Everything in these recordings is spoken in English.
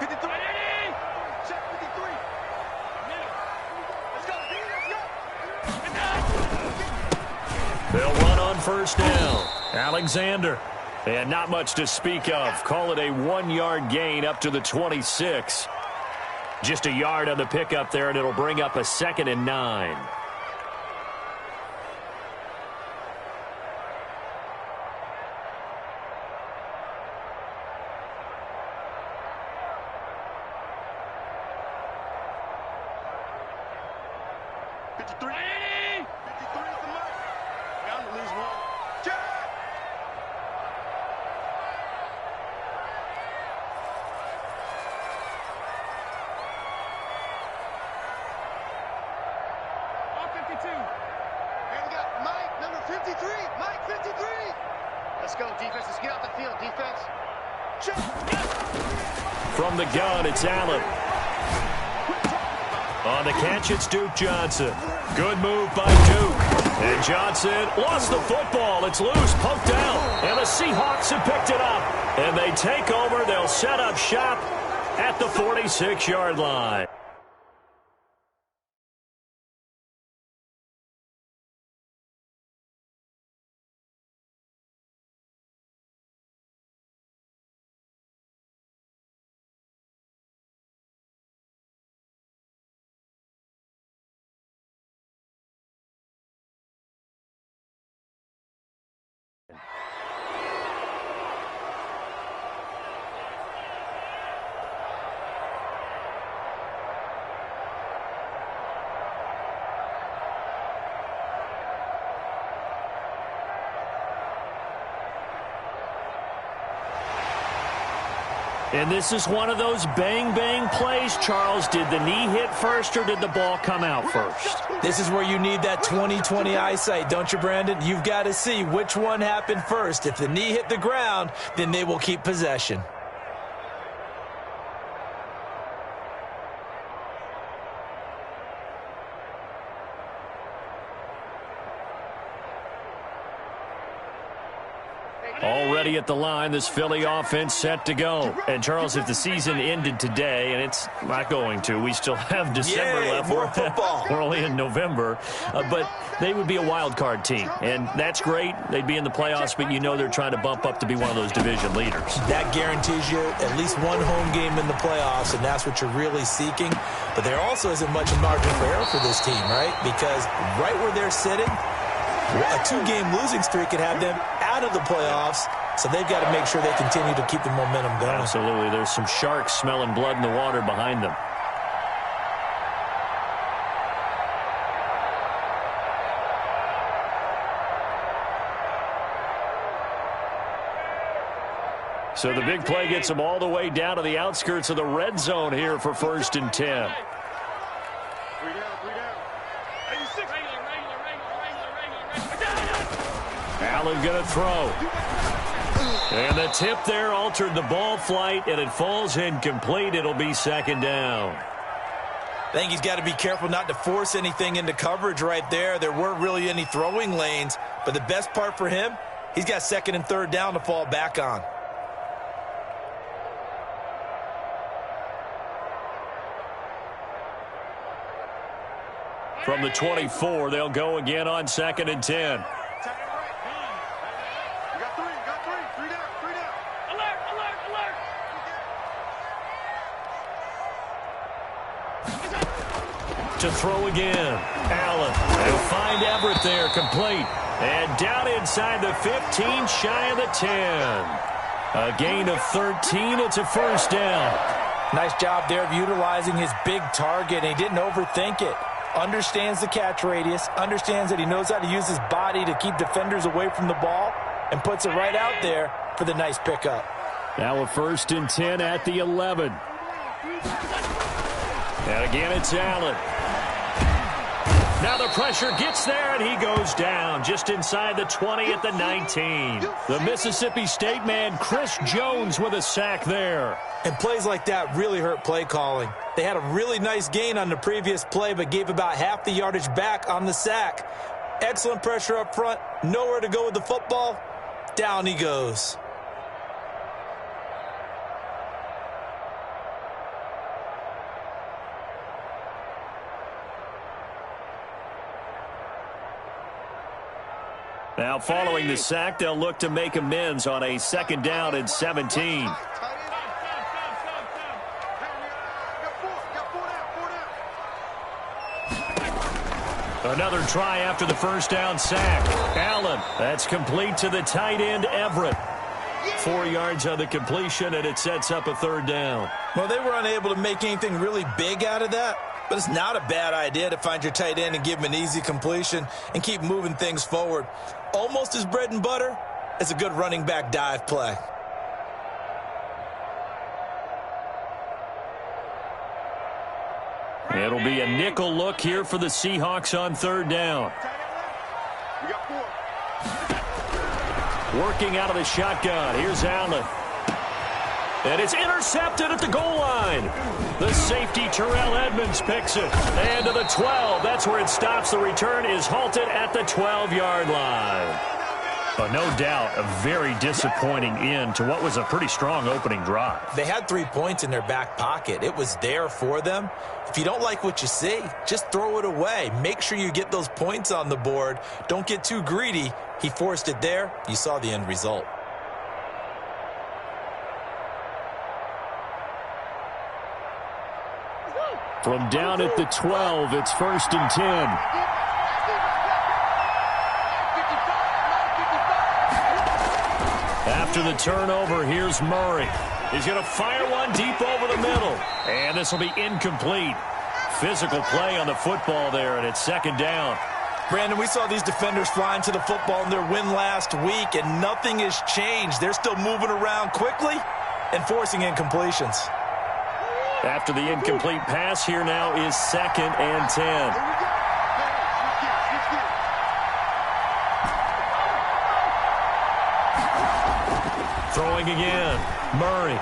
53. Check 53. Let's go. They'll run on first down. Alexander. And not much to speak of. Call it a 1-yard gain up to the 26. Just a yard on the pickup there, and it'll bring up a 2nd and 9. From the gun, it's Allen. On the catch, it's Duke Johnson. Good move by Duke. And Johnson lost the football. It's loose, poked out. And the Seahawks have picked it up. And they take over. They'll set up shop at the 46-yard line. And this is one of those bang-bang plays, Charles. Did the knee hit first or did the ball come out first? This is where you need that 20/20 eyesight, don't you, Brandon? You've got to see which one happened first. If the knee hit the ground, then they will keep possession. Already at the line, this Philly offense set to go. And, Charles, if the season ended today, and it's not going to, we still have December left. More football. We're only in November. But they would be a wild card team. And that's great. They'd be in the playoffs, but you know they're trying to bump up to be one of those division leaders. That guarantees you at least one home game in the playoffs, and that's what you're really seeking. But there also isn't much margin for error for this team, right? Because right where they're sitting, a 2-game losing streak could have them out of the playoffs, so they've got to make sure they continue to keep the momentum going. Absolutely. There's some sharks smelling blood in the water behind them. So the big play gets them all the way down to the outskirts of the red zone here for 1st and 10. Allen going to throw. And the tip there altered the ball flight, and it falls incomplete. It'll be 2nd down. I think he's got to be careful not to force anything into coverage right there. There weren't really any throwing lanes, but the best part for him, he's got 2nd and 3rd down to fall back on. From the 24, they'll go again on 2nd and 10. To throw again. Allen. They'll find Everett there, complete. And down inside the 15, shy of the 10. A gain of 13. It's a 1st down. Nice job there of utilizing his big target. He didn't overthink it. Understands the catch radius. Understands that he knows how to use his body to keep defenders away from the ball. And puts it right out there for the nice pickup. Now a 1st and 10 at the 11. And again, it's Allen. Now the pressure gets there, and he goes down just inside the 20 at the 19. The Mississippi State man, Chris Jones, with a sack there. And plays like that really hurt play calling. They had a really nice gain on the previous play, but gave about half the yardage back on the sack. Excellent pressure up front. Nowhere to go with the football. Down he goes. Now, following the sack, they'll look to make amends on a 2nd down and 17. Another try after the 1st down sack. Allen, that's complete to the tight end, Everett. 4 yards on the completion, and it sets up a 3rd down. Well, they were unable to make anything really big out of that, but it's not a bad idea to find your tight end and give him an easy completion and keep moving things forward. Almost as bread and butter as a good running back dive play. It'll be a nickel look here for the Seahawks on 3rd down. Working out of the shotgun. Here's Allen. And it's intercepted at the goal line. The safety, Terrell Edmonds, picks it. And to the 12. That's where it stops. The return is halted at the 12-yard line. But no doubt, a very disappointing end to what was a pretty strong opening drive. They had 3 points in their back pocket. It was there for them. If you don't like what you see, just throw it away. Make sure you get those points on the board. Don't get too greedy. He forced it there. You saw the end result. From down at the 12, it's 1st and 10. After the turnover, here's Murray. He's going to fire one deep over the middle. And this will be incomplete. Physical play on the football there, and it's 2nd down. Brandon, we saw these defenders flying to the football in their win last week, and nothing has changed. They're still moving around quickly and forcing incompletions. After the incomplete pass, here now is 2nd and 10. Throwing again. Murray.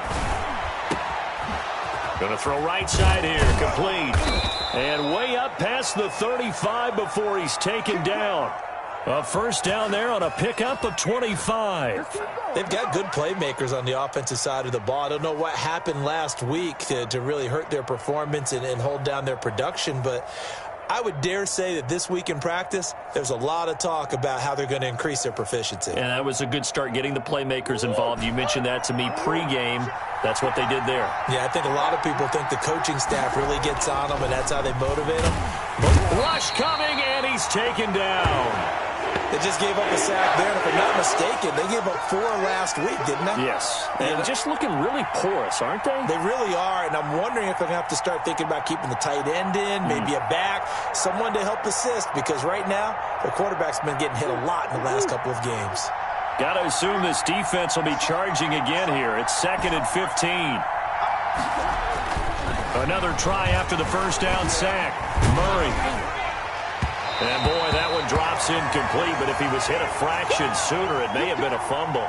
Going to throw right side here. Complete. And way up past the 35 before he's taken down. A 1st down there on a pickup of 25. They've got good playmakers on the offensive side of the ball. I don't know what happened last week to really hurt their performance and hold down their production, but I would dare say that this week in practice, there's a lot of talk about how they're going to increase their proficiency. And that was a good start getting the playmakers involved. You mentioned that to me pregame. That's what they did there. Yeah, I think a lot of people think the coaching staff really gets on them, and that's how they motivate them. Rush coming, and he's taken down. They just gave up a sack there, and if I'm not mistaken, they gave up 4 last week, didn't they? Yes, and just looking really porous, aren't they? They really are, and I'm wondering if they're going to have to start thinking about keeping the tight end in, maybe a back, someone to help assist, because right now, their quarterback's been getting hit a lot in the last couple of games. Got to assume this defense will be charging again here. It's 2nd and 15. Another try after the 1st down sack. Murray. And, boy, that one drops incomplete, but if he was hit a fraction sooner, it may have been a fumble.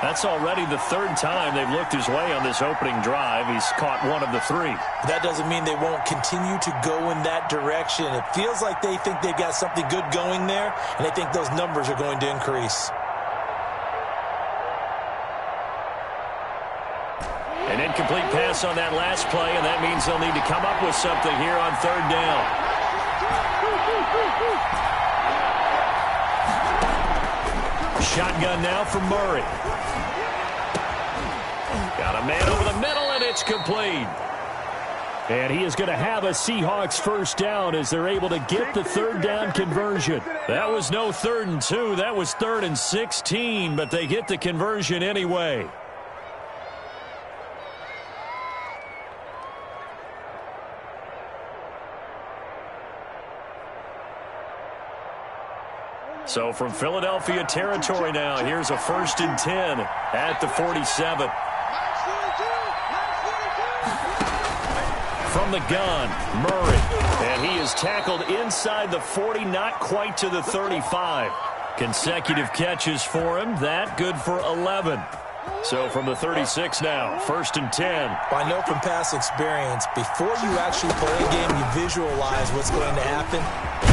That's already the 3rd time they've looked his way on this opening drive. He's caught 1 of the 3. That doesn't mean they won't continue to go in that direction. It feels like they think they've got something good going there, and they think those numbers are going to increase. An incomplete pass on that last play, and that means they'll need to come up with something here on 3rd down. Shotgun now for Murray. Got a man over the middle, and it's complete. And he is going to have a Seahawks 1st down as they're able to get the 3rd down conversion. That was no 3rd and 2. That was 3rd and 16, but they get the conversion anyway. So from Philadelphia territory now, here's a 1st and 10 at the 47. From the gun, Murray. And he is tackled inside the 40, not quite to the 35. Consecutive catches for him. That good for 11. So from the 36 now, 1st and 10. Well, I know from past experience, before you actually play a game, you visualize what's going to happen.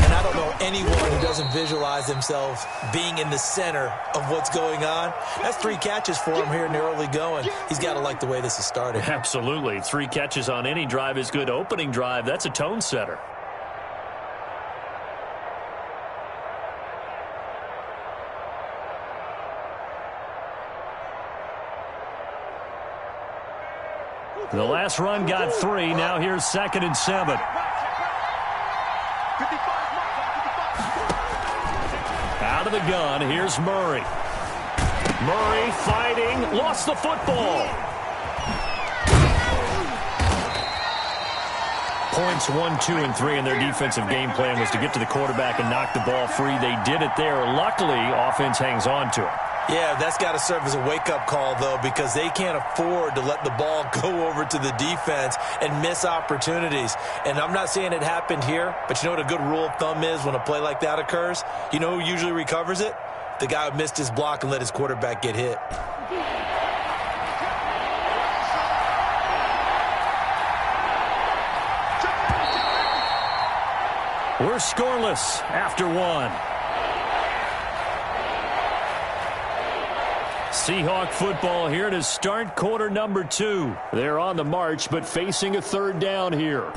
And I don't know anyone who doesn't visualize themselves being in the center of what's going on. That's 3 catches for him here in the early going. He's got to like the way this is started. Absolutely. 3 catches on any drive is good. Opening drive, that's a tone setter. The last run got 3. Now here's 2nd and 7. Out of the gun, here's Murray. Murray fighting, lost the football. Points 1, 2, and 3 in their defensive game plan was to get to the quarterback and knock the ball free. They did it there. Luckily, offense hangs on to it. Yeah, that's got to serve as a wake-up call, though, because they can't afford to let the ball go over to the defense and miss opportunities. And I'm not saying it happened here, but you know what a good rule of thumb is when a play like that occurs? You know who usually recovers it? The guy who missed his block and let his quarterback get hit. We're scoreless after 1. Seahawk football here to start quarter number 2. They're on the march, but facing a 3rd down here.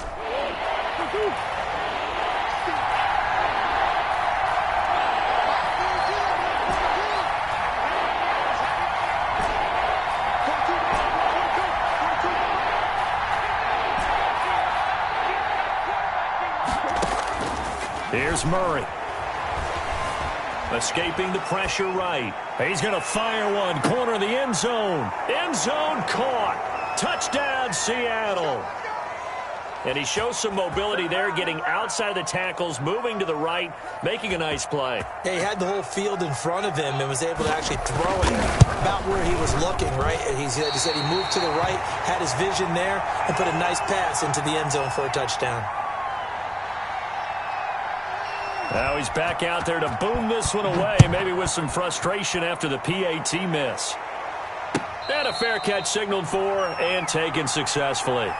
Here's Murray. Escaping the pressure right. He's going to fire one. Corner of the end zone. End zone caught. Touchdown, Seattle. And he shows some mobility there, getting outside the tackles, moving to the right, making a nice play. Yeah, he had the whole field in front of him and was able to actually throw it about where he was looking, right? He said he moved to the right, had his vision there, and put a nice pass into the end zone for a touchdown. Now he's back out there to boom this one away, maybe with some frustration after the PAT miss. And a fair catch signaled for and taken successfully.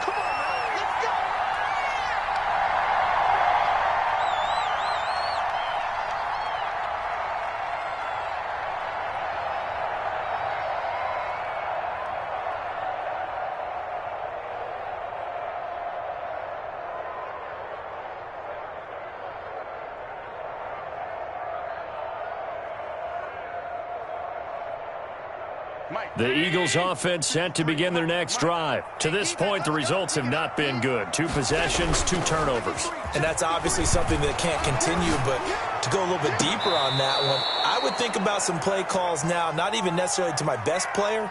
The Eagles offense set to begin their next drive. To this point, the results have not been good. 2 possessions, 2 turnovers. And that's obviously something that can't continue, but to go a little bit deeper on that one, I would think about some play calls now, not even necessarily to my best player,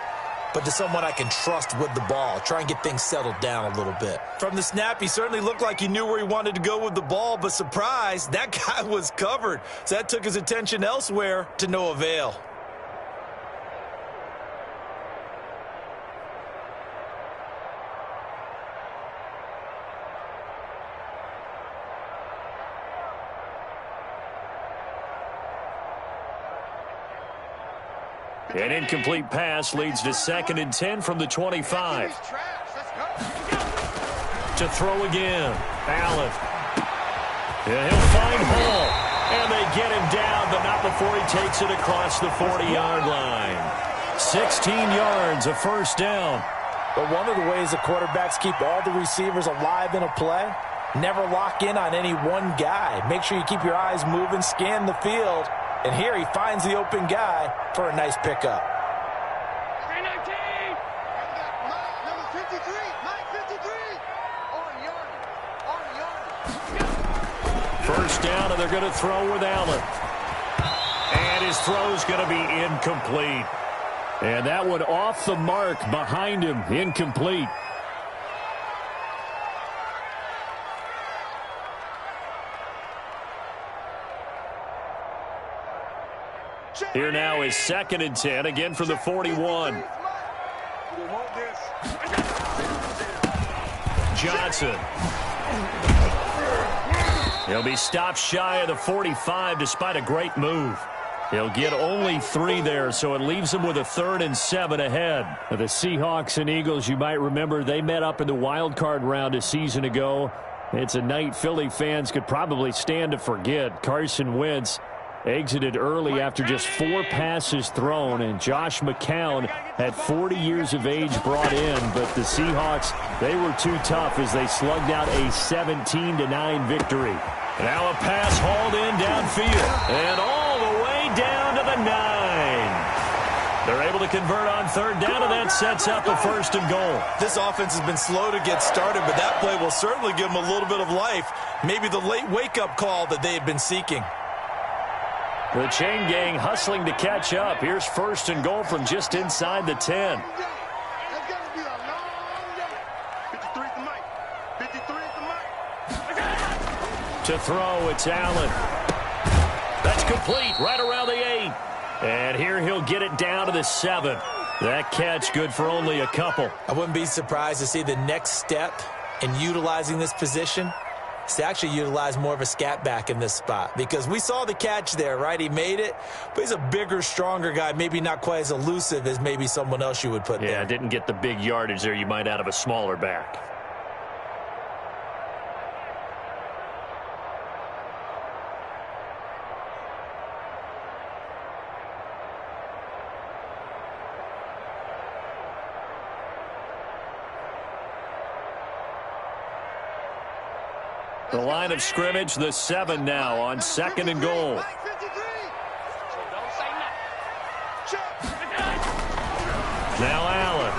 but to someone I can trust with the ball. Try and get things settled down a little bit. From the snap, he certainly looked like he knew where he wanted to go with the ball, but surprise, that guy was covered. So that took his attention elsewhere to no avail. An incomplete pass leads to 2nd and 10 from the 25. To throw again. Allen. Yeah, he'll find Hall. And they get him down, but not before he takes it across the 40-yard line. 16 yards, a first down. But one of the ways the quarterbacks keep all the receivers alive in a play, never lock in on any one guy. Make sure you keep your eyes moving, scan the field. And here he finds the open guy for a nice pickup. Number 53, Mike 53. First down, and they're going to throw with Allen. And his throw's going to be incomplete. And that one off the mark behind him, incomplete. Here now is 2nd and 10, again from the 41. Johnson. He'll be stopped shy of the 45 despite a great move. He'll get only 3 there, so it leaves him with a 3rd and 7 ahead. The Seahawks and Eagles, you might remember, they met up in the wild card round a season ago. It's a night Philly fans could probably stand to forget. Carson Wentz exited early after just 4 passes thrown, and Josh McCown had 40 years of age brought in, but the Seahawks, they were too tough as they slugged out a 17-9 victory. Now a pass hauled in downfield, and all the way down to the 9. They're able to convert on third down, and that sets up a 1st and goal. This offense has been slow to get started, but that play will certainly give them a little bit of life. Maybe the late wake-up call that they had been seeking. The chain gang hustling to catch up. Here's 1st and goal from just inside the 10. To throw, it's Allen. That's complete, right around the 8. And here he'll get it down to the 7. That catch good for only a couple. I wouldn't be surprised to see the next step in utilizing this position is to actually utilize more of a scat back in this spot, because we saw the catch there, right? He made it, but he's a bigger, stronger guy, maybe not quite as elusive as maybe someone else you would put there. Yeah, didn't get the big yardage there you might out of a smaller back. The line of scrimmage, the 7 now on 2nd and goal. Now Allen.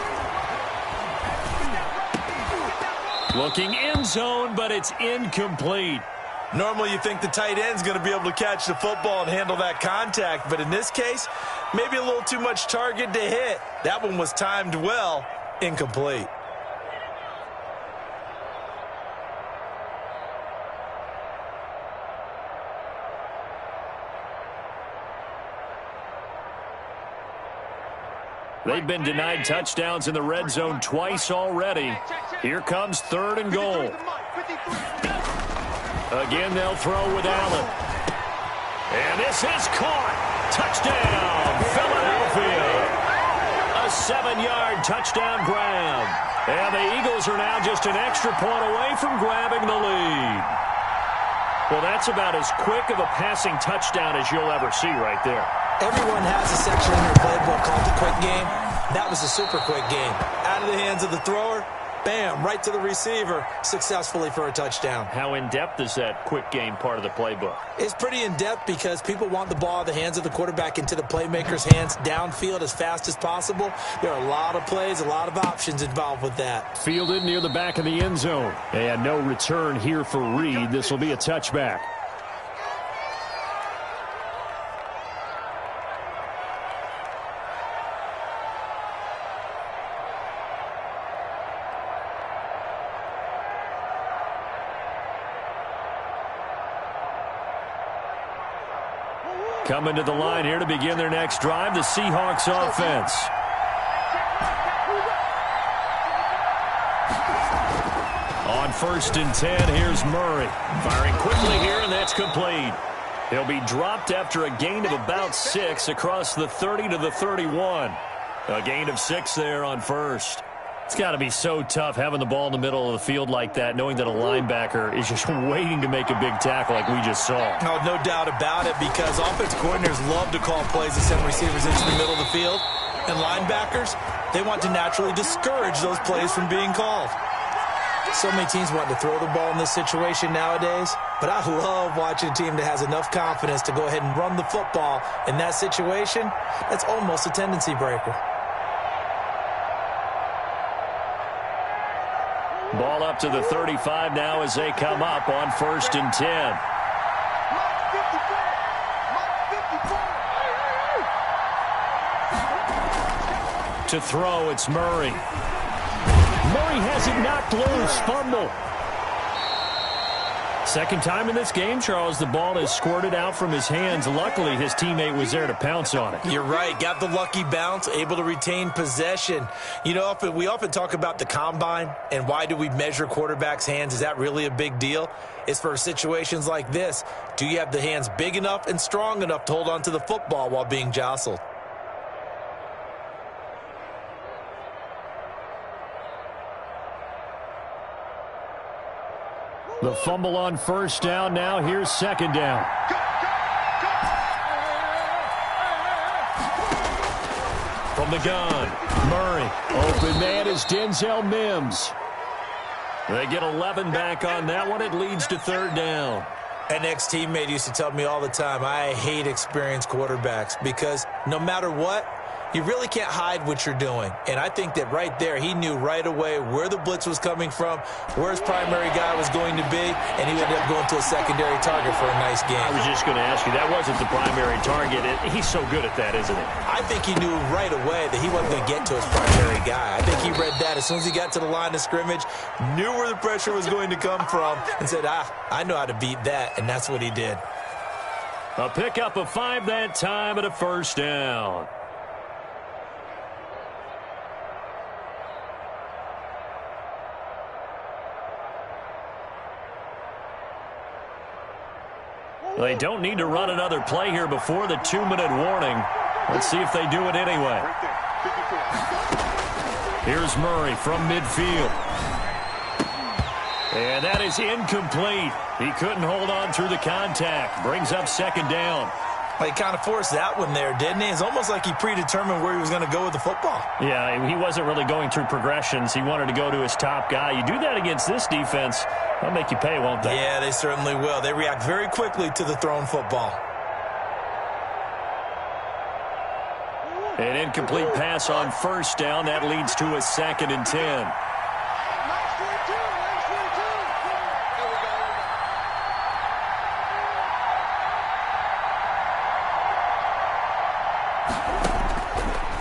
Looking end zone, but it's incomplete. Normally you think the tight end's going to be able to catch the football and handle that contact, but in this case, maybe a little too much target to hit. That one was timed well, incomplete. They've been denied touchdowns in the red zone twice already. Here comes 3rd and goal. Again, they'll throw with Allen. And this is caught. Touchdown, Philadelphia. A 7-yard touchdown grab. And the Eagles are now just an extra point away from grabbing the lead. Well, that's about as quick of a passing touchdown as you'll ever see right there. Everyone has a section in their playbook called the quick game. That was a super quick game. Out of the hands of the thrower, bam, right to the receiver, successfully for a touchdown. How in-depth is that quick game part of the playbook? It's pretty in-depth because people want the ball out of the hands of the quarterback into the playmaker's hands downfield as fast as possible. There are a lot of plays, a lot of options involved with that. Fielded near the back of the end zone. And no return here for Reed. This will be a touchback. Coming to the line here to begin their next drive, the Seahawks offense. On 1st and 10, here's Murray. Firing quickly here, and that's complete. He'll be dropped after a gain of about 6 across the 30 to the 31. A gain of 6 there on 1st. It's got to be so tough having the ball in the middle of the field like that, knowing that a linebacker is just waiting to make a big tackle like we just saw. Oh, no doubt about it, because offensive coordinators love to call plays to send receivers into the middle of the field. And linebackers, they want to naturally discourage those plays from being called. So many teams want to throw the ball in this situation nowadays, but I love watching a team that has enough confidence to go ahead and run the football in that situation. That's almost a tendency breaker. Ball up to the 35 now as they come up on 1st and 10. To throw, it's Murray. Murray has it knocked loose. Fumble. Second time in this game, Charles, the ball has squirted out from his hands. Luckily, his teammate was there to pounce on it. You're right. Got the lucky bounce, able to retain possession. You know, we often talk about the combine and why do we measure quarterbacks' hands. Is that really a big deal? It's for situations like this. Do you have the hands big enough and strong enough to hold on to the football while being jostled? The fumble on 1st down. Now here's 2nd down. From the gun, Murray. Open man is Denzel Mims. They get 11 back on that one. It leads to 3rd down. An ex-teammate used to tell me all the time, I hate experienced quarterbacks because no matter what, You really can't hide what you're doing. And I think that right there, he knew right away where the blitz was coming from, where his primary guy was going to be, and he ended up going to a secondary target for a nice game. I was just going to ask you, that wasn't the primary target. He's so good at that, isn't he? I think he knew right away that he wasn't going to get to his primary guy. I think he read that as soon as he got to the line of scrimmage, knew where the pressure was going to come from, and said, I know how to beat that, and that's what he did. A pickup of 5 that time and a first down. They don't need to run another play here before the 2-minute warning. Let's see if they do it anyway. Here's Murray from midfield. And that is incomplete. He couldn't hold on through the contact. Brings up second down. Well, he kind of forced that one there, didn't he? It's almost like he predetermined where he was going to go with the football. Yeah, he wasn't really going through progressions. He wanted to go to his top guy. You do that against this defense, they'll make you pay, won't they? Yeah, they certainly will. They react very quickly to the thrown football. An incomplete pass on first down. That leads to a 2nd and 10.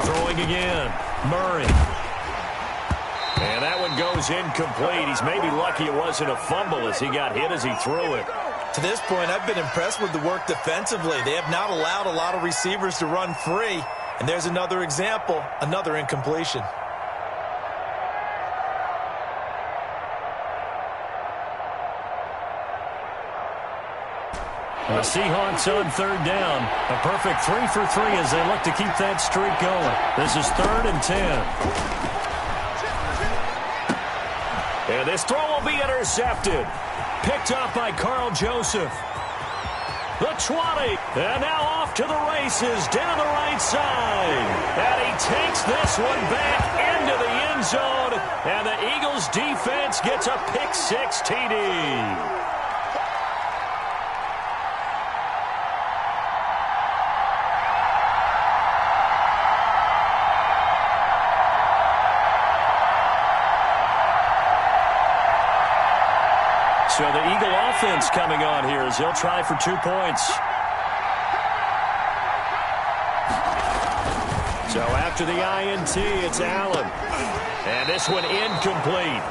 Throwing again, Murray. And that one goes incomplete. He's maybe lucky it wasn't a fumble as he got hit as he threw it. To this point, I've been impressed with the work defensively. They have not allowed a lot of receivers to run free. And there's another example, another incompletion. The Seahawks on 3rd down. A perfect 3 for 3 as they look to keep that streak going. This is 3rd and 10. And this throw will be intercepted. Picked up by Carl Joseph. The 20. And now off to the races down the right side. And he takes this one back into the end zone. And the Eagles defense gets a pick-6 TD. So the Eagle offense coming on here as he'll try for 2 points. So after the INT, it's Allen. And this one incomplete.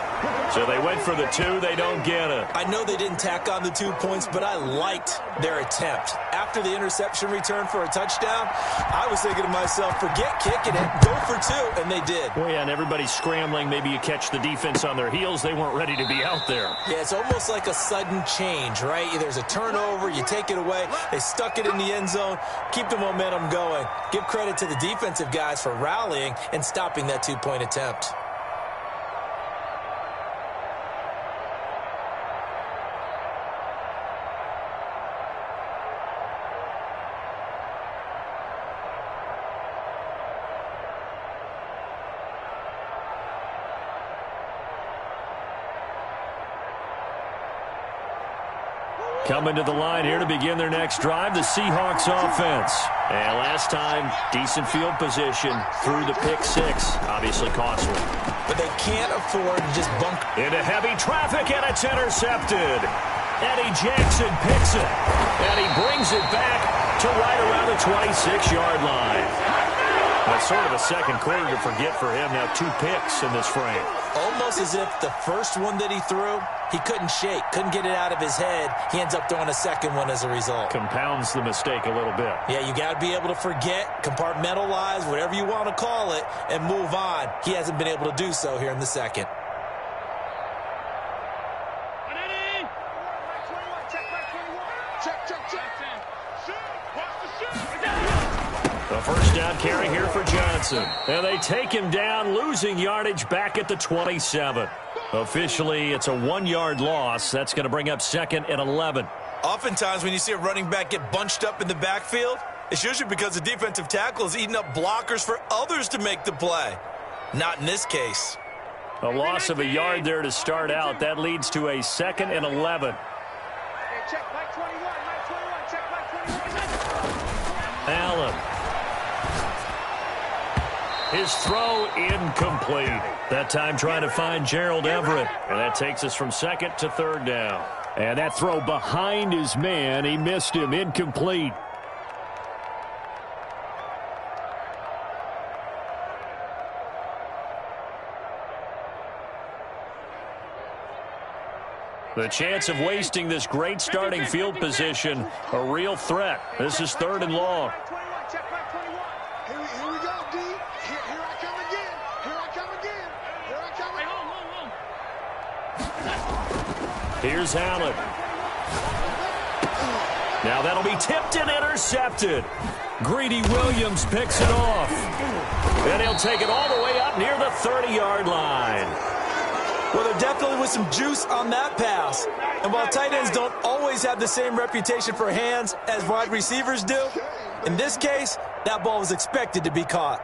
So they went for the 2. They don't get it. I know they didn't tack on the 2 points, but I liked their attempt. After the interception return for a touchdown, I was thinking to myself, forget kicking it, go for 2, and they did. Well, yeah, and everybody's scrambling. Maybe you catch the defense on their heels. They weren't ready to be out there. Yeah, it's almost like a sudden change, right? There's a turnover, you take it away, they stuck it in the end zone, keep the momentum going. Give credit to the defensive guys for rallying and stopping that 2-point attempt. Coming to the line here to begin their next drive, the Seahawks offense. And last time, decent field position through the pick-6. Obviously costly. But they can't afford to just bunk. Into heavy traffic, and it's intercepted. Eddie Jackson picks it. And he brings it back to right around the 26-yard line. That's sort of a second quarter to forget for him. Now 2 picks in this frame. Almost as if the first one that he threw, he couldn't shake, couldn't get it out of his head. He ends up throwing a second one as a result. Compounds the mistake a little bit. Yeah, you got to be able to forget, compartmentalize, whatever you want to call it, and move on. He hasn't been able to do so here in the second. A first down carry here for Johnson. And they take him down, losing yardage back at the 27. Officially, it's a 1-yard loss. That's going to bring up 2nd and 11. Oftentimes when you see a running back get bunched up in the backfield, it's usually because the defensive tackle is eating up blockers for others to make the play. Not in this case. A loss of a yard there to start out. That leads to a 2nd and 11. Allen. His throw incomplete. That time trying to find Gerald Everett. And that takes us from second to third down. And that throw behind his man. He missed him. Incomplete. The chance of wasting this great starting field position, a real threat. This is third and long. Here we go, D. Here I come again. Here I come again. Here I come again. Here's Allen. Now that'll be tipped and intercepted. Greedy Williams picks it off. And he'll take it all the way up near the 30-yard line. Well, there definitely was some juice on that pass. And while tight ends don't always have the same reputation for hands as wide receivers do, in this case, that ball was expected to be caught.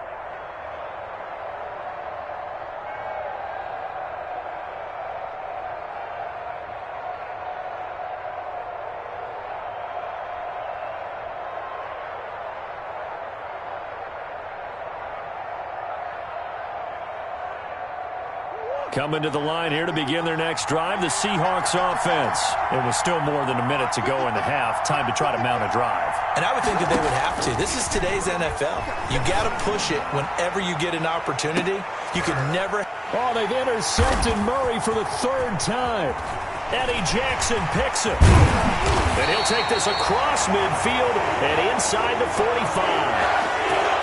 Coming to the line here to begin their next drive, the Seahawks offense. It was still more than a minute to go in the half. Time to try to mount a drive. And I would think that they would have to. This is today's NFL. You got to push it whenever you get an opportunity. You could never. Oh, they've intercepted Murray for the third time. Eddie Jackson picks it. And he'll take this across midfield and inside the 45.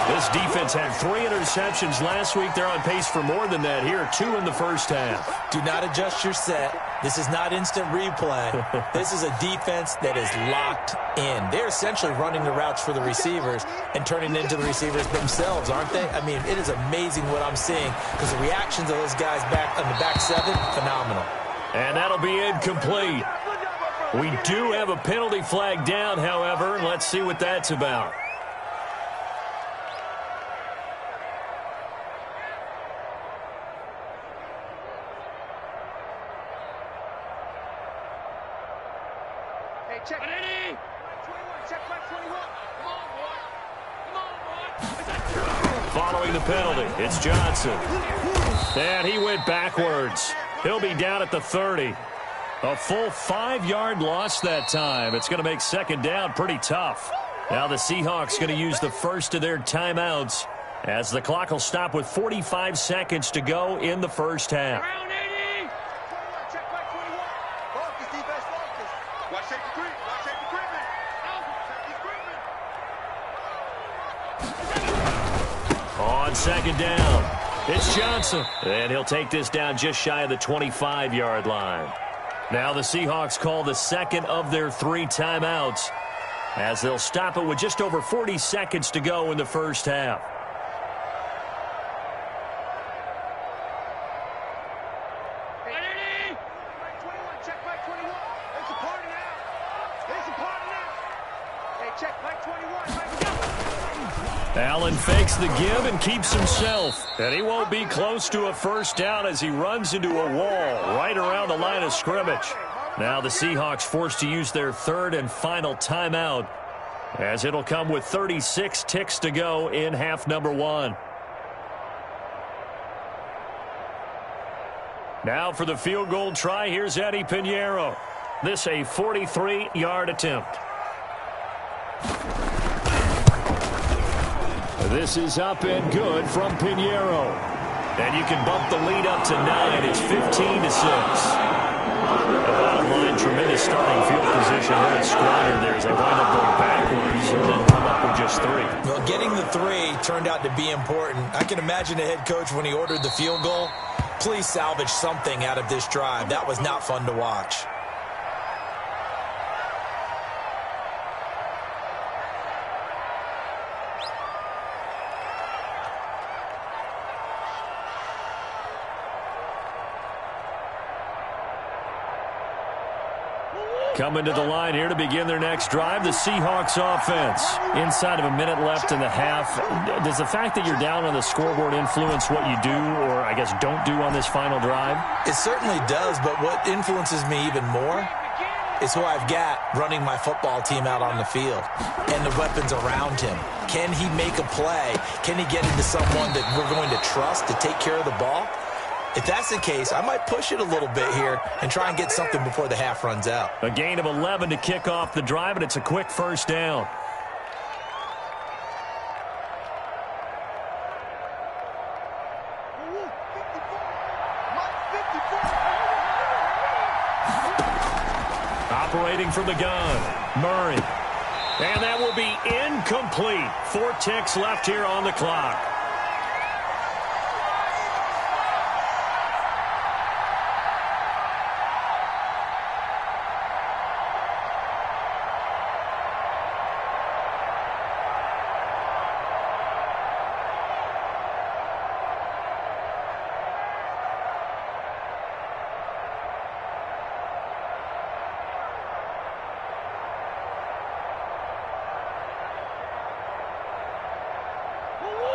This defense had 3 interceptions last week. They're on pace for more than that here, 2 in the first half. Do not adjust your set. This is not instant replay. This is a defense that is locked in. They're essentially running the routes for the receivers and turning into the receivers themselves, aren't they? I mean, it is amazing what I'm seeing because the reactions of those guys back on the back 7, phenomenal. And that'll be incomplete. We do have a penalty flag down, however. Let's see what that's about. Check. 21. Check back 21. Come on, boy. Come on, boy. Following the penalty, it's Johnson. And he went backwards. He'll be down at the 30. A full 5-yard loss that time. It's going to make second down pretty tough. Now the Seahawks going to use the first of their timeouts as the clock will stop with 45 seconds to go in the first half. Check back 21. Focus, defense, focus. Watch safety creep. Watch safety creeping. Safety creeping. On second down, it's Johnson. And he'll take this down just shy of the 25-yard line. Now the Seahawks call the second of their 3 timeouts as they'll stop it with just over 40 seconds to go in the first half. Allen fakes the give and keeps himself. And he won't be close to a first down as he runs into a wall right around the line of scrimmage. Now the Seahawks forced to use their third and final timeout as it'll come with 36 ticks to go in half number 1. Now for the field goal try, here's Eddie Pinheiro. This a 43-yard attempt. This is up and good from Pinheiro. And you can bump the lead up to 9. It's 15-6. Bottom line, tremendous starting field position there at squatter there as they wind up going backwards and then come up with just 3. Well, getting the 3 turned out to be important. I can imagine the head coach when he ordered the field goal. Please salvage something out of this drive. That was not fun to watch. Coming to the line here to begin their next drive, the Seahawks offense. Inside of a minute left in the half. Does the fact that you're down on the scoreboard influence what you do or, I guess, don't do on this final drive? It certainly does, but what influences me even more is who I've got running my football team out on the field and the weapons around him. Can he make a play? Can he get into someone that we're going to trust to take care of the ball? If that's the case, I might push it a little bit here and try and get something before the half runs out. A gain of 11 to kick off the drive, and it's a quick first down. Operating from the gun, Murray. And that will be incomplete. 4 ticks left here on the clock.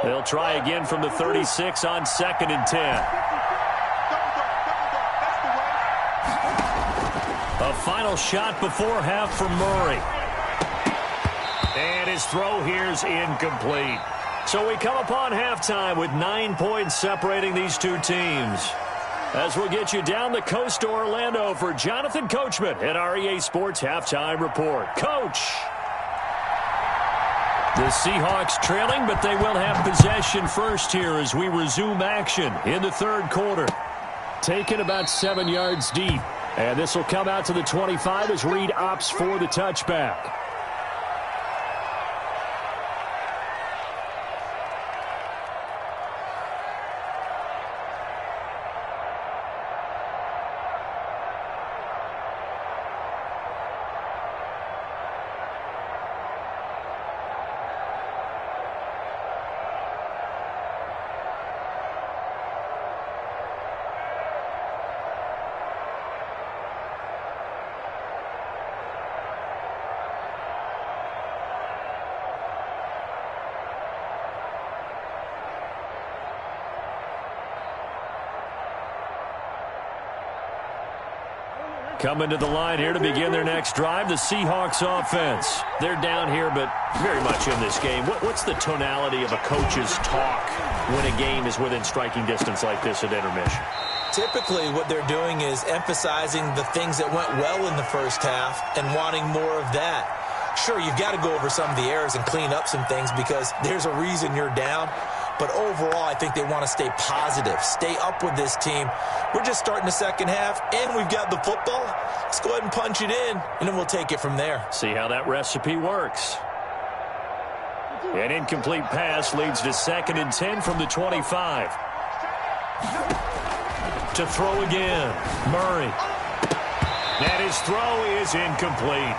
They'll try again from the 36 on 2nd and 10. A final shot before half for Murray. And his throw here's incomplete. So we come upon halftime with 9 points separating these two teams. As we'll get you down the coast to Orlando for Jonathan Coachman at our EA Sports Halftime Report. Coach! The Seahawks trailing, but they will have possession first here as we resume action in the third quarter. Taken about 7 yards deep. And this will come out to the 25 as Reed opts for the touchback. Coming to the line here to begin their next drive, the Seahawks offense. They're down here, but very much in this game. What's the tonality of a coach's talk when a game is within striking distance like this at intermission? Typically, what they're doing is emphasizing the things that went well in the first half and wanting more of that. Sure, you've got to go over some of the errors and clean up some things because there's a reason you're down. But overall, I think they want to stay positive, stay up with this team. We're just starting the second half, and we've got the football. Let's go ahead and punch it in, and then we'll take it from there. See how that recipe works. An incomplete pass leads to 2nd and 10 from the 25. To throw again, Murray. And his throw is incomplete.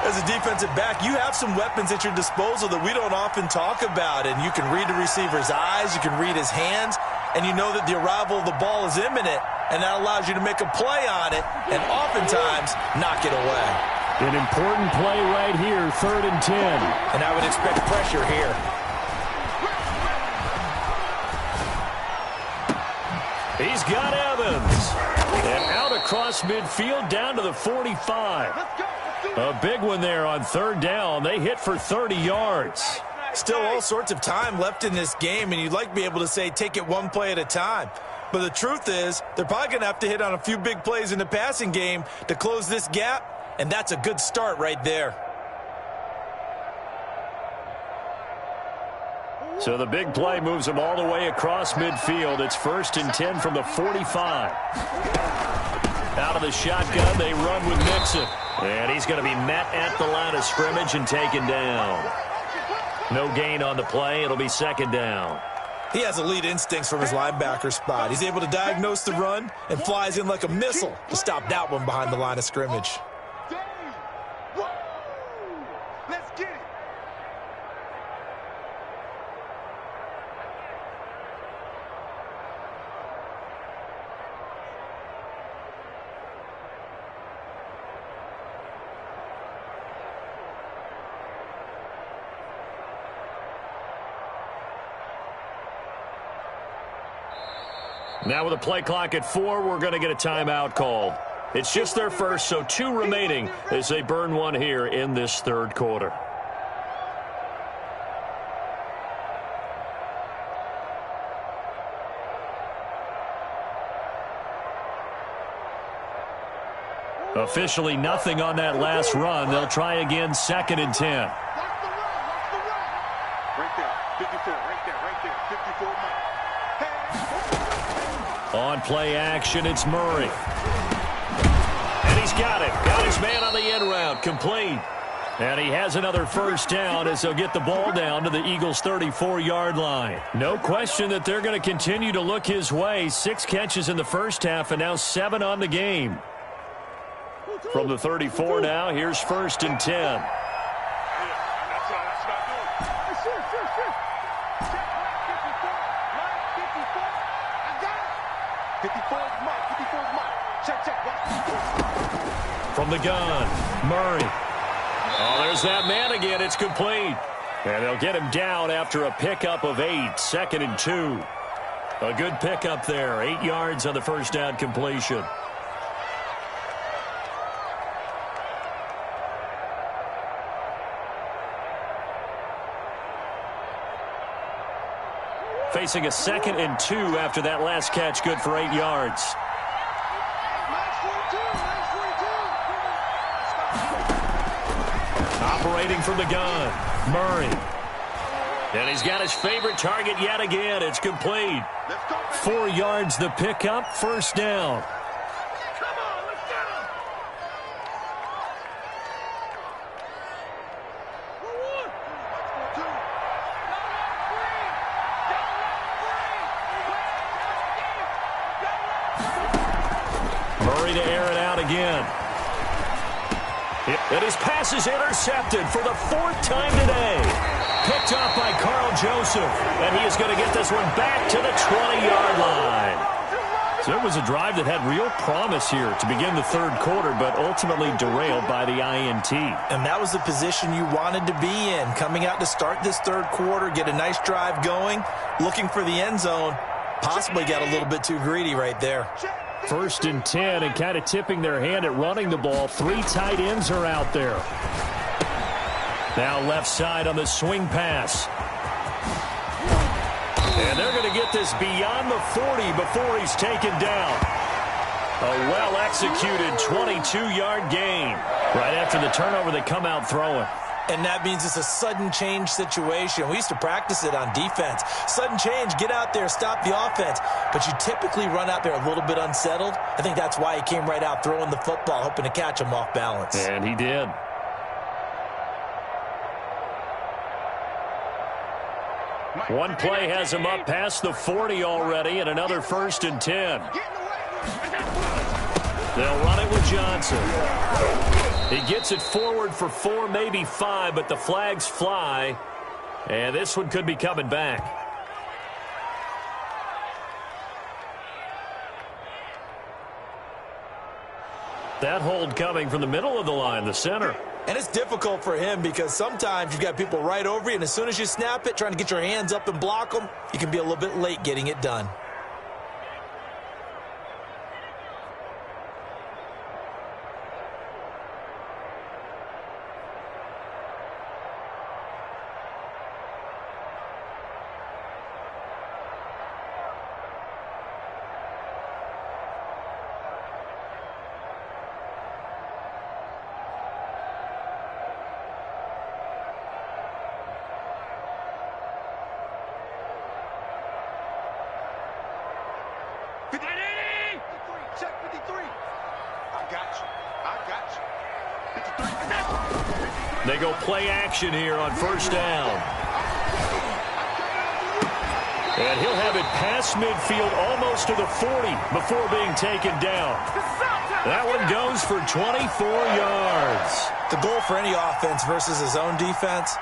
As a defensive back, you have some weapons at your disposal that we don't often talk about, and you can read the receiver's eyes, you can read his hands, and you know that the arrival of the ball is imminent, and that allows you to make a play on it and oftentimes knock it away. An important play right here, 3rd and 10. And I would expect pressure here. He's got Evans. And out across midfield down to the 45. A big one there on 3rd down. They hit for 30 yards. Still all sorts of time left in this game, and you'd like to be able to say take it one play at a time. But the truth is, they're probably going to have to hit on a few big plays in the passing game to close this gap, and that's a good start right there. So the big play moves them all the way across midfield. It's 1st and 10 from the 45. Out of the shotgun, they run with Mixon. And he's going to be met at the line of scrimmage and taken down. No gain on the play. It'll be 2nd down. He has elite instincts from his linebacker spot. He's able to diagnose the run and flies in like a missile to stop that one behind the line of scrimmage. Let's get it. Now with a play clock at 4, we're going to get a timeout called. It's just their first, so 2 remaining as they burn one here in this third quarter. Officially nothing on that last run. They'll try again, 2nd and 10. Right there, 54, right there, 54. On play action, it's Murray. And he's got it. Got his man on the end route, complete. And he has another first down as they'll get the ball down to the Eagles' 34-yard line. No question that they're going to continue to look his way. 6 catches in the first half and now 7 on the game. From the 34 now, here's 1st and 10. That's not good. Sure. Check, 54. I got it. 54 is mine. Check. From the gun, Murray. Oh, there's that man again. It's complete. And they'll get him down after a pickup of 8. 2nd and 2. A good pickup there. 8 yards on the first down completion. Facing a 2nd and 2 after that last catch, good for 8 yards. Operating from the gun, Murray. And he's got his favorite target yet again. It's complete. 4 yards the pickup, 1st down. Murray to air it out again. And his pass is intercepted for the 4th time today. Picked off by Carl Joseph. And he is going to get this one back to the 20-yard line. So it was a drive that had real promise here to begin the third quarter, but ultimately derailed by the INT. And that was the position you wanted to be in. Coming out to start this third quarter, get a nice drive going, looking for the end zone. Possibly got a little bit too greedy right there. 1st and 10, and kind of tipping their hand at running the ball. 3 tight ends are out there. Now left side on the swing pass. And they're going to get this beyond the 40 before he's taken down. A well-executed 22-yard gain. Right after the turnover, they come out throwing. And that means it's a sudden change situation. We used to practice it on defense. Sudden change, get out there, stop the offense. But you typically run out there a little bit unsettled. I think that's why he came right out throwing the football, hoping to catch him off balance. And he did. One play has him up past the 40 already, and another 1st and 10. They'll run it with Johnson. He gets it forward for 4, maybe 5, but the flags fly. And this one could be coming back. That hold coming from the middle of the line, the center. And it's difficult for him because sometimes you've got people right over you, and as soon as you snap it, trying to get your hands up and block them, you can be a little bit late getting it done. They go play action here on 1st down. And he'll have it past midfield almost to the 40 before being taken down. That one goes for 24 yards. The goal for any offense versus his own defense,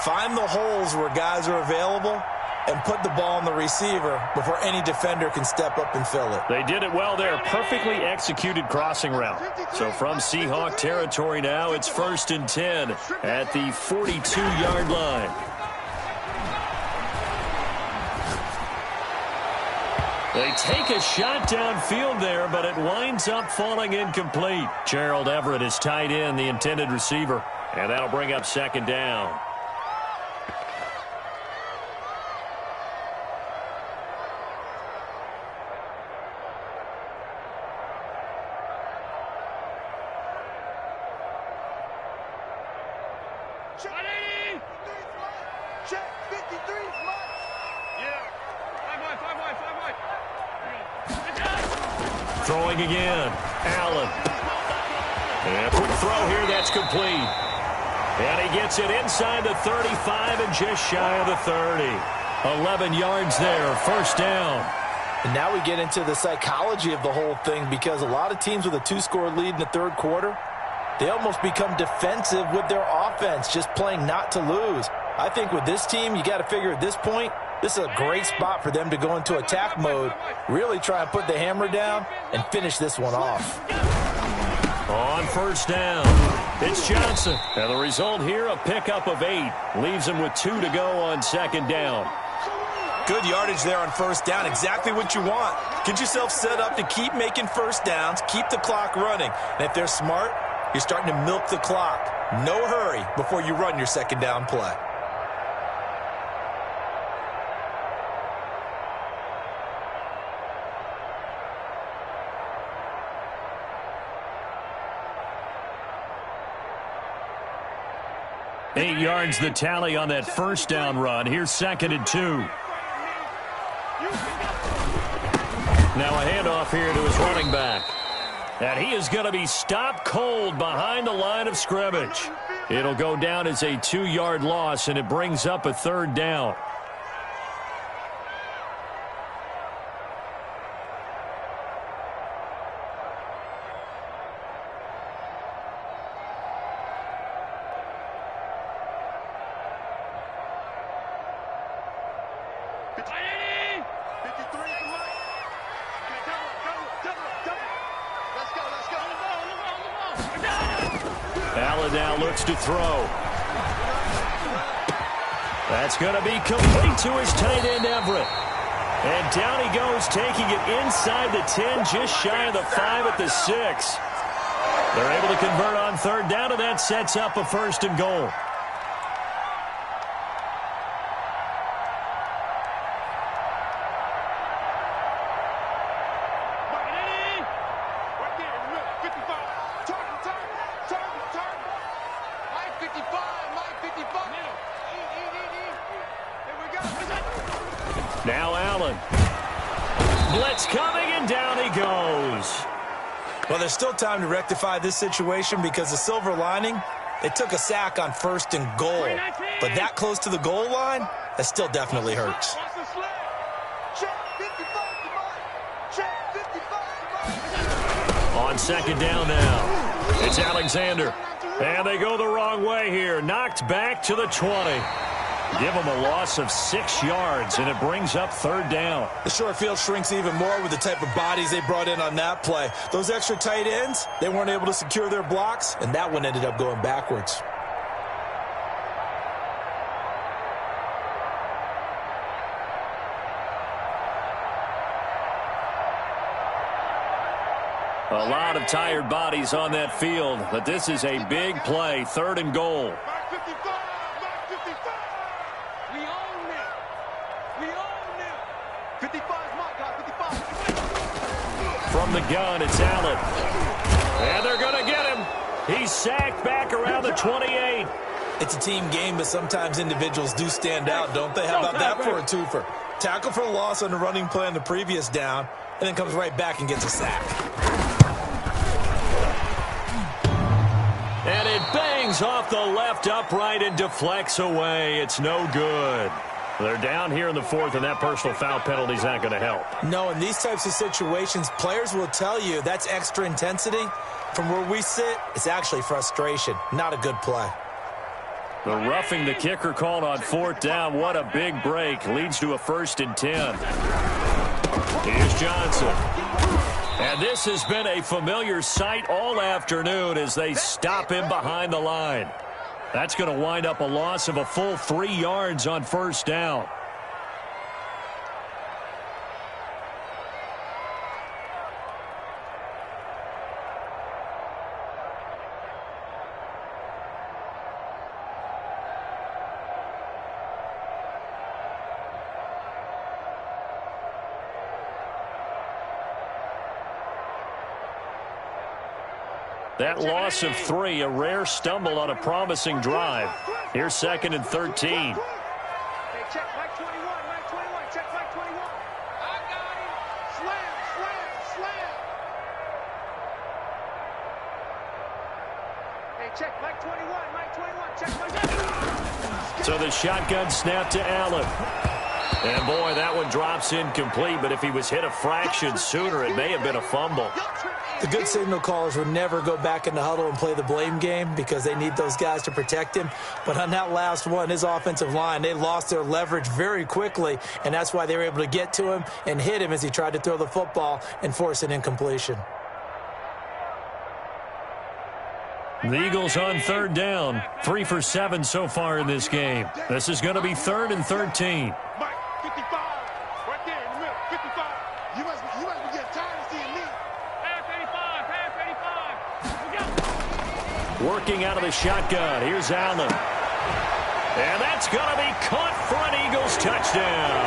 find the holes where guys are available and put the ball on the receiver before any defender can step up and fill it. They did it well there. Perfectly executed crossing route. So from Seahawk territory now, it's 1st and 10 at the 42-yard line. They take a shot downfield there, but it winds up falling incomplete. Gerald Everett is tight end, the intended receiver. And that'll bring up second down. Check 53, yeah. 5 wide. Throwing again. Allen. And a quick throw here, that's complete. And he gets it inside the 35 and just shy of the 30. 11 yards there, first down. And now we get into the psychology of the whole thing, because a lot of teams with a 2-score lead in the third quarter, they almost become defensive with their offense, just playing not to lose. I think with this team, you got to figure at this point, this is a great spot for them to go into attack mode, really try and put the hammer down and finish this one off. On first down, it's Johnson. And the result here, a pickup of 8. Leaves him with 2 to go on second down. Good yardage there on first down, exactly what you want. Get yourself set up to keep making first downs, keep the clock running. And if they're smart, you're starting to milk the clock. No hurry before you run your second down play. Eight yards the tally on that first down run. Here's second and 2. Now a handoff here to his running back. And he is going to be stopped cold behind the line of scrimmage. It'll go down as a 2-yard loss, and it brings up a third down. Allen now looks to throw. That's going to be complete to his tight end, Everett. And down he goes, taking it inside the 10, just shy of the 5 at the 6. They're able to convert on third down, and that sets up a first and goal. Now Allen. Blitz coming, and down he goes. Well, there's still time to rectify this situation, because the silver lining, it took a sack on first and goal. But that close to the goal line, that still definitely hurts. On second down now, it's Alexander. And they go the wrong way here. Knocked back to the 20. Give them a loss of 6 yards, and it brings up third down. The short field shrinks even more with the type of bodies they brought in on that play. Those extra tight ends, they weren't able to secure their blocks, and that one ended up going backwards. A lot of tired bodies on that field, but this is a big play, third and goal. From the gun, it's Allen. And they're going to get him. He's sacked back around the 28. It's a team game, but sometimes individuals do stand out, don't they? How about that for a twofer? Tackle for a loss on the running play on the previous down, and then comes right back and gets a sack. And it bangs off the left upright and deflects away. It's no good. They're down here in the fourth, and that personal foul penalty is not going to help. No, in these types of situations, players will tell you that's extra intensity. From where we sit, it's actually frustration. Not a good play. The roughing the kicker called on fourth down. What a big break. Leads to a 1st and 10. Here's Johnson. And this has been a familiar sight all afternoon as they stop him behind the line. That's going to wind up a loss of a full 3 yards on first down. That loss of 3, a rare stumble on a promising drive. Here's 2nd and 13. Hey, check Mike 21, Mike 21, check Mike 21. I got him. Slam, slam, slam. Hey, check Mike 21, Mike 21, check Mike 21. So the shotgun snap to Allen. And, boy, that one drops incomplete, but if he was hit a fraction sooner, it may have been a fumble. The good signal callers would never go back in the huddle and play the blame game because they need those guys to protect him. But on that last one, his offensive line, they lost their leverage very quickly, and that's why they were able to get to him and hit him as he tried to throw the football and force an incompletion. The Eagles on 3rd down, 3 for 7 so far in this game. This is going to be 3rd and 13. Mike, 55, right there in the middle, 55. You must be getting tired of seeing me. Half 85, half 85. We go. Working out of the shotgun. Here's Allen. And that's going to be caught for an Eagles touchdown.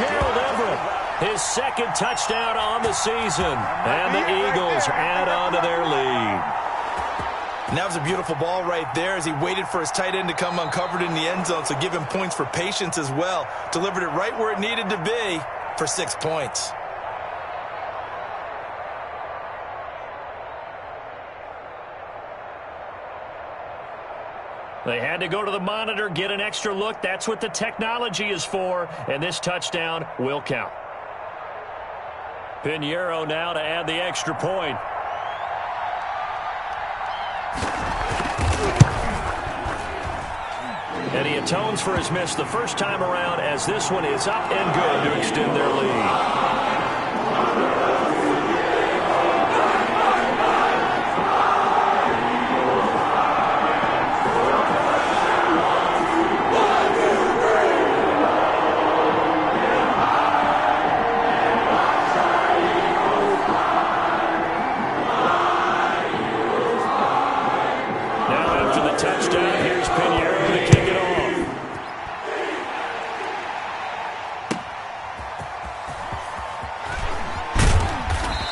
Gerald Everett, his 2nd touchdown on the season. And the Eagles add on to their lead. And that was a beautiful ball right there as he waited for his tight end to come uncovered in the end zone, so give him points for patience as well. Delivered it right where it needed to be for 6 points. They had to go to the monitor, get an extra look. That's what the technology is for, and this touchdown will count. Pinheiro now to add the extra point. And he atones for his miss the first time around as this one is up and good to extend their lead.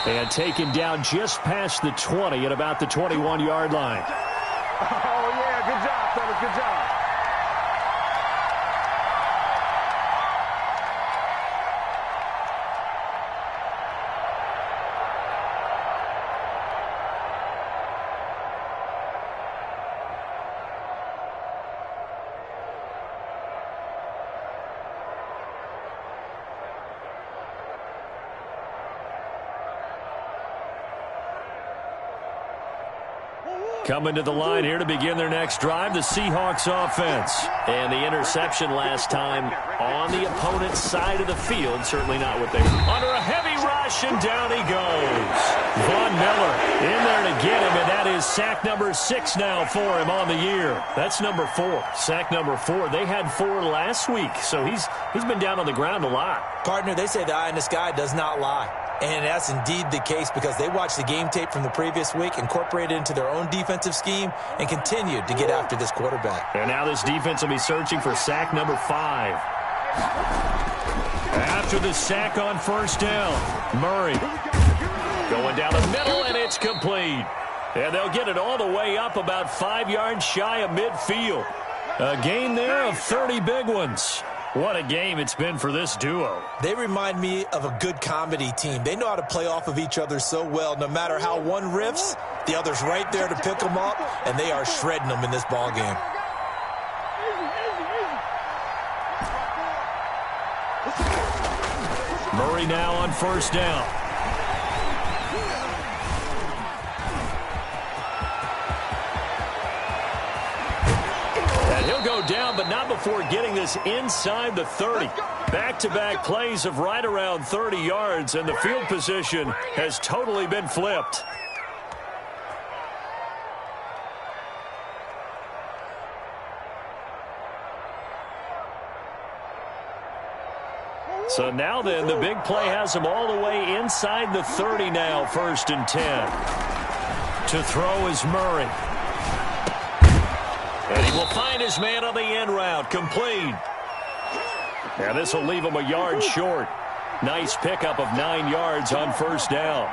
And taken down just past the 20 at about the 21-yard line. Oh, yeah, good job, fellas, good job. Coming to the line here to begin their next drive, the Seahawks offense. And the interception last time on the opponent's side of the field. Certainly not what they were. Under a heavy rush, and down he goes. Von Miller in there to get him, and that is sack number 6 now for him on the year. That's number 4. Sack number 4. They had 4 last week, so he's been down on the ground a lot. Partner, they say the eye in the sky does not lie. And that's indeed the case because they watched the game tape from the previous week, incorporated it into their own defensive scheme, and continued to get after this quarterback. And now this defense will be searching for sack number 5. After the sack on first down, Murray going down the middle, and it's complete. And they'll get it all the way up about 5 yards shy of midfield. A gain there of 30 big ones. What a game it's been for this duo. They remind me of a good comedy team. They know how to play off of each other so well. No matter how one riffs, the other's right there to pick them up, and they are shredding them in this ball game. Murray now on first down. And he'll go down, but not before getting this inside the 30. Back-to-back plays of right around 30 yards, and the field position has totally been flipped. So now then, the big play has him all the way inside the 30 now, 1st and 10. To throw is Murray. And he will find his man on the end route, complete. And this will leave him a yard short. Nice pickup of 9 yards on first down.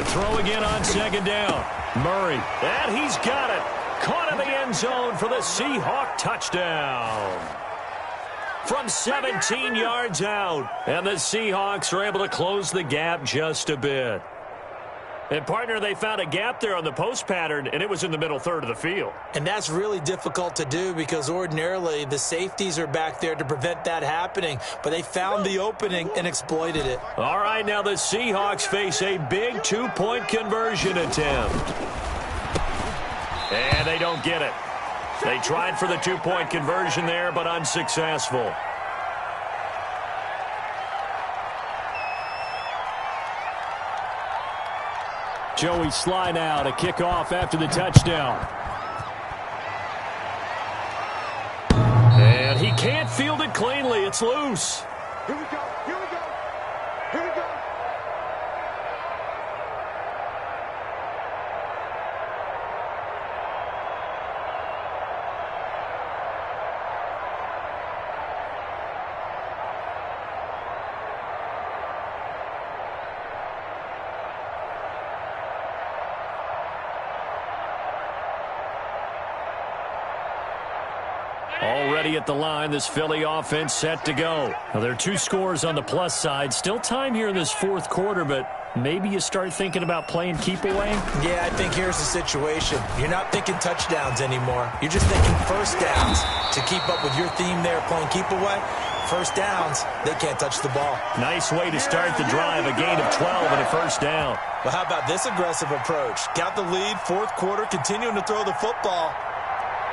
To throw again on second down. Murray, and he's got it. Caught in the end zone for the Seahawk touchdown. From 17 yards out, and the Seahawks are able to close the gap just a bit. And, partner, they found a gap there on the post pattern, and it was in the middle third of the field. And that's really difficult to do because ordinarily the safeties are back there to prevent that happening. But they found the opening and exploited it. All right, now the Seahawks face a big two-point conversion attempt. And they don't get it. They tried for the two-point conversion there, but unsuccessful. Joey Sly now to kick off after the touchdown. And he can't field it cleanly. It's loose. Here we go. Here we go. Here we go. Already at the line, this Philly offense set to go. Well, there are two scores on the plus side. Still time here in this fourth quarter, but maybe you start thinking about playing keep away? Yeah, I think here's the situation. You're not thinking touchdowns anymore. You're just thinking first downs to keep up with your theme there, playing keep away. First downs, they can't touch the ball. Nice way to start the drive, a gain of 12 and a first down. Well, how about this aggressive approach? Got the lead, fourth quarter, continuing to throw the football.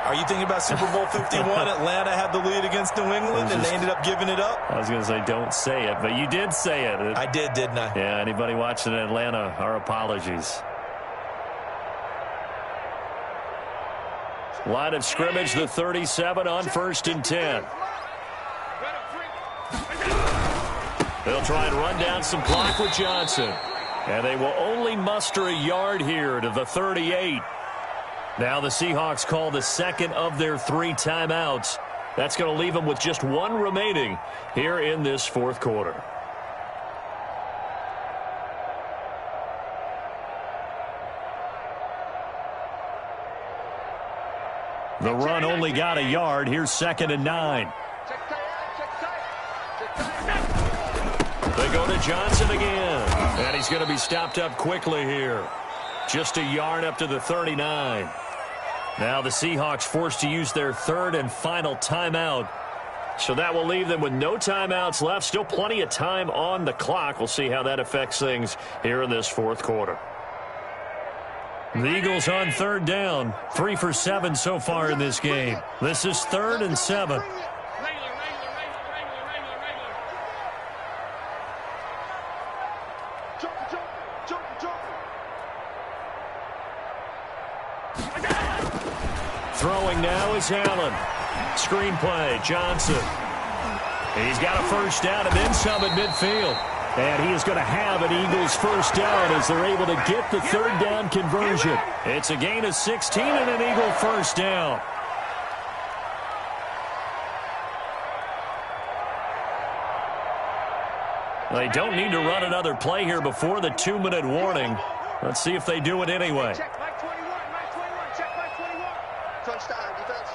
Are you thinking about Super Bowl 51? Atlanta had the lead against New England, and they ended up giving it up? I was going to say don't say it, but you did say it. I did, didn't I? Yeah, anybody watching in Atlanta, our apologies. Line of scrimmage, the 37 on 1st and 10. They'll try and run down some clock with Johnson. And they will only muster a yard here to the 38. Now the Seahawks call the second of their 3 timeouts. That's going to leave them with just 1 remaining here in this fourth quarter. The run only got a yard. Here's 2nd and 9. They go to Johnson again. And he's going to be stopped up quickly here. Just a yard up to the 39. Now the Seahawks forced to use their 3rd and final timeout. So that will leave them with no timeouts left. Still plenty of time on the clock. We'll see how that affects things here in this fourth quarter. The Eagles on 3rd down. 3 for 7 so far in this game. This is 3rd and 7. Throwing now is Allen. Screen play, Johnson. He's got a first down and then some at midfield. And he is going to have an Eagles first down as they're able to get the 3rd down conversion. It's a gain of 16 and an Eagle first down. They don't need to run another play here before the 2-minute warning. Let's see if they do it anyway. Check Mike 21, Mike 21, check Mike 21. Touchdown, defense.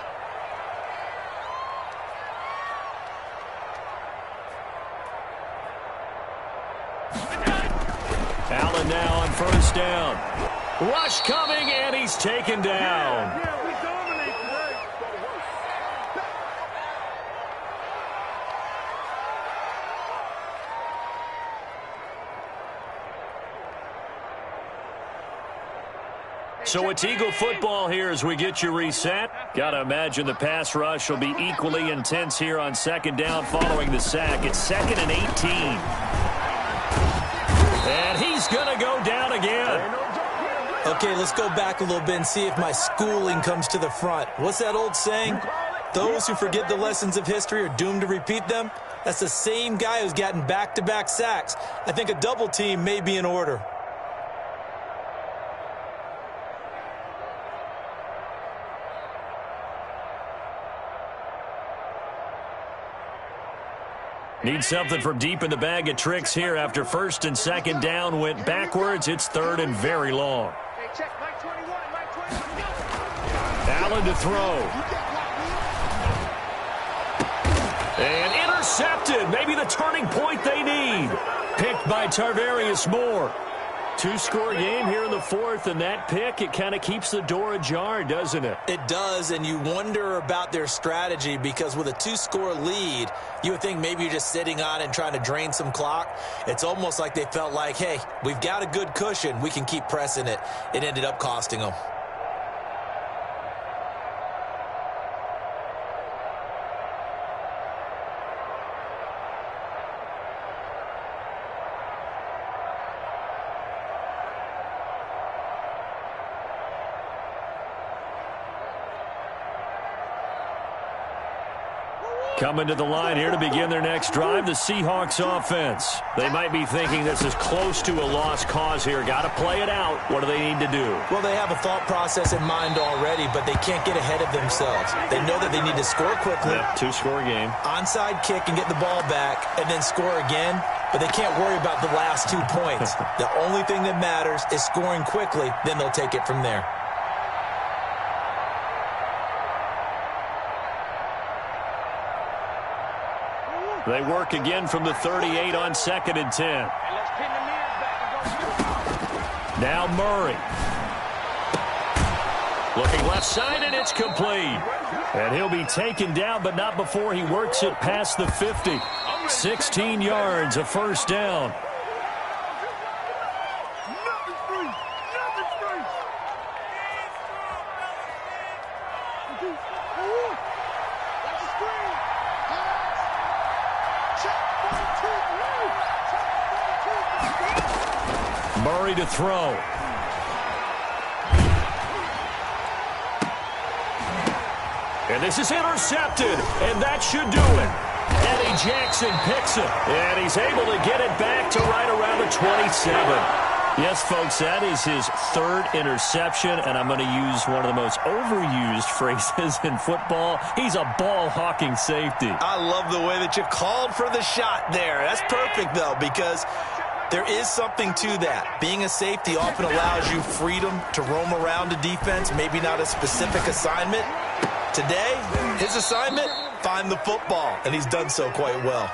Allen now on first down. Rush coming, and he's taken down. Yeah, we dominate today. So it's Eagle football here as we get you reset. Got to imagine the pass rush will be equally intense here on 2nd down following the sack. It's 2nd and 18. And he's going to go down again. Okay, let's go back a little bit and see if my schooling comes to the front. What's that old saying? Those who forget the lessons of history are doomed to repeat them. That's the same guy who's gotten back-to-back sacks. I think a double team may be in order. Need something from deep in the bag of tricks here after first and second down went backwards. It's third and very long. Hey, check Mike 21, Mike 21. Allen to throw. And intercepted. Maybe the turning point they need. Picked by Tarvarius Moore. Two-score game here in the fourth, and that pick, it kind of keeps the door ajar, doesn't it? It does, and you wonder about their strategy because with a two-score lead, you would think maybe you're just sitting on it and trying to drain some clock. It's almost like they felt like, hey, we've got a good cushion. We can keep pressing it. It ended up costing them. Coming to the line here to begin their next drive, the Seahawks offense. They might be thinking this is close to a lost cause here. Got to play it out. What do they need to do? Well, they have a thought process in mind already, but they can't get ahead of themselves. They know that they need to score quickly. Yep, two-score game. Onside kick and get the ball back and then score again, but they can't worry about the last 2 points. The only thing that matters is scoring quickly, then they'll take it from there. They work again from the 38 on 2nd and 10. Now Murray. Looking left side, and it's complete. And he'll be taken down, but not before he works it past the 50. 16 yards, a first down. Murray to throw. And this is intercepted, and that should do it. Eddie Jackson picks it, and he's able to get it back to right around the 27. Yes, folks, that is his third interception, and I'm going to use one of the most overused phrases in football. He's a ball-hawking safety. I love the way that you called for the shot there. That's perfect, though, because there is something to that. Being a safety often allows you freedom to roam around a defense, maybe not a specific assignment. Today, his assignment, find the football, and he's done so quite well.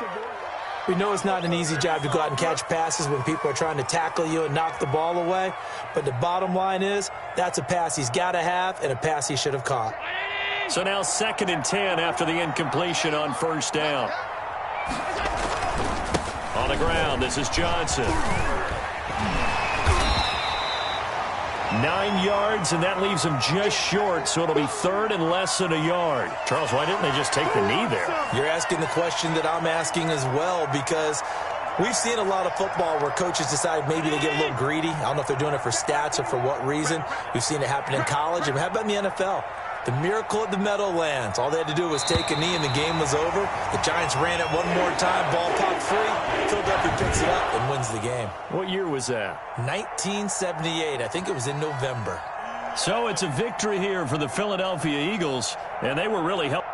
We know it's not an easy job to go out and catch passes when people are trying to tackle you and knock the ball away, but the bottom line is that's a pass he's got to have and a pass he should have caught. So now 2nd and 10 after the incompletion on first down. On the ground, this is Johnson. 9 yards, and that leaves him just short, so it'll be third and less than a yard. Charles, why didn't they just take the knee there? You're asking the question that I'm asking as well, because we've seen a lot of football where coaches decide maybe they get a little greedy. I don't know if they're doing it for stats or for what reason. We've seen it happen in college. And how about in the NFL? The miracle at the Meadowlands. All they had to do was take a knee and the game was over. The Giants ran it one more time. Ball popped free. Philadelphia picks it up and wins the game. What year was that? 1978. I think it was in November. So it's a victory here for the Philadelphia Eagles, and they were really helped.